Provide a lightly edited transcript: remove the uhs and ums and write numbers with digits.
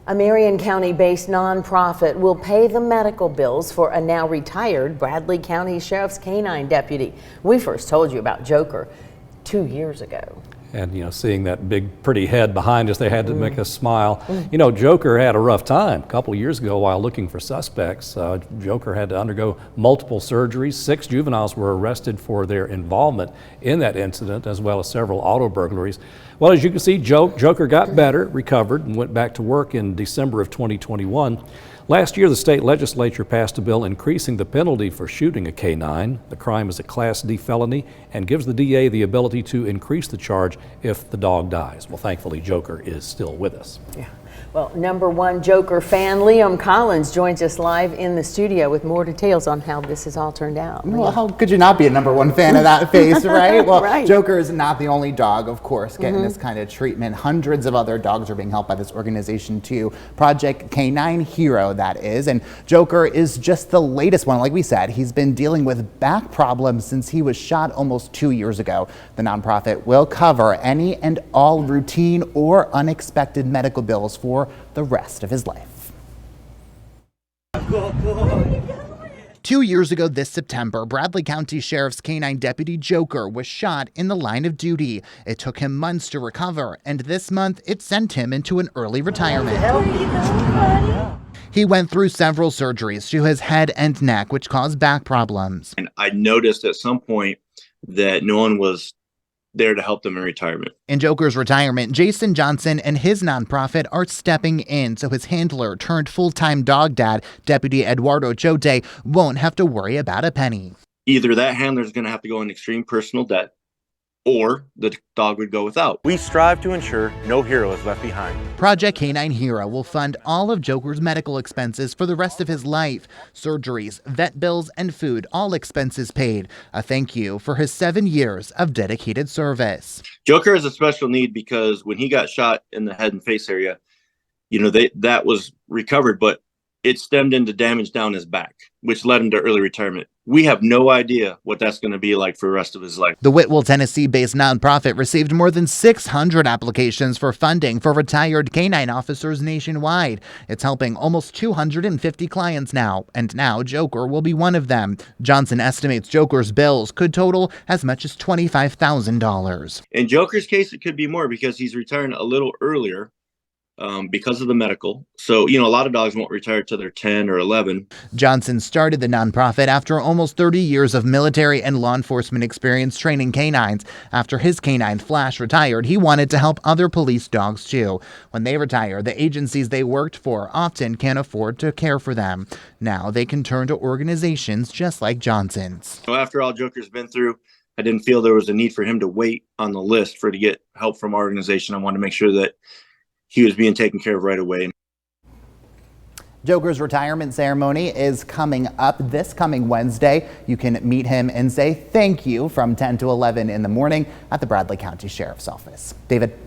A Marion County-based nonprofit will pay the medical bills for a now retired Bradley County Sheriff's K-9 deputy. We first told you about Joker 2 years ago. And, seeing that big, pretty head behind us, they had to make us smile. Joker had a rough time. A couple years ago, while looking for suspects, Joker had to undergo multiple surgeries. 6 juveniles were arrested for their involvement in that incident, as well as several auto burglaries. Well, as you can see, Joker got better, recovered, and went back to work in December of 2021. Last year, the state legislature passed a bill increasing the penalty for shooting a K-9. The crime is a Class D felony and gives the DA the ability to increase the charge if the dog dies. Well, thankfully, Joker is still with us. Yeah. Well, #1 Joker fan Liam Collins joins us live in the studio with more details on how this has all turned out. Well, how could you not be a #1 fan of that face, right? Well, right. Joker is not the only dog, of course, getting this kind of treatment. Hundreds of other dogs are being helped by this organization too. Project K-9 Hero, that is. And Joker is just the latest one. Like we said, he's been dealing with back problems since he was shot almost 2 years ago. The nonprofit will cover any and all routine or unexpected medical bills for the rest of his life. 2 years ago this September, Bradley County Sheriff's K-9 deputy Joker was shot in the line of duty. It took him months to recover, and this month it sent him into an early retirement. He went through several surgeries to his head and neck, which caused back problems. And I noticed at some point that no one was there to help them in retirement. In Joker's retirement, Jason Johnson and his nonprofit are stepping in so his handler turned full-time dog dad, Deputy Eduardo Chote, won't have to worry about a penny. Either that handler is going to have to go in extreme personal debt, or the dog would go without. We strive to ensure no hero is left behind. Project K-9 Hero will fund all of Joker's medical expenses for the rest of his life. Surgeries, vet bills, and food, all expenses paid. A thank you for his 7 years of dedicated service. Joker is a special need because when he got shot in the head and face area, that was recovered, but it stemmed into damage down his back, which led him to early retirement. We have no idea what that's going to be like for the rest of his life. The Whitwell, Tennessee-based nonprofit received more than 600 applications for funding for retired K-9 officers nationwide. It's helping almost 250 clients now, and now Joker will be one of them. Johnson estimates Joker's bills could total as much as $25,000. In Joker's case, it could be more because he's retiring a little earlier. Because of the medical. So, a lot of dogs won't retire till they're 10 or 11. Johnson started the nonprofit after almost 30 years of military and law enforcement experience training canines. After his K-9 Flash retired, he wanted to help other police dogs too. When they retire, the agencies they worked for often can't afford to care for them. Now they can turn to organizations just like Johnson's. So after all Joker's been through, I didn't feel there was a need for him to wait on the list to get help from our organization. I wanted to make sure that he was being taken care of right away. Joker's retirement ceremony is coming up this coming Wednesday. You can meet him and say thank you from 10 to 11 in the morning at the Bradley County Sheriff's Office. David.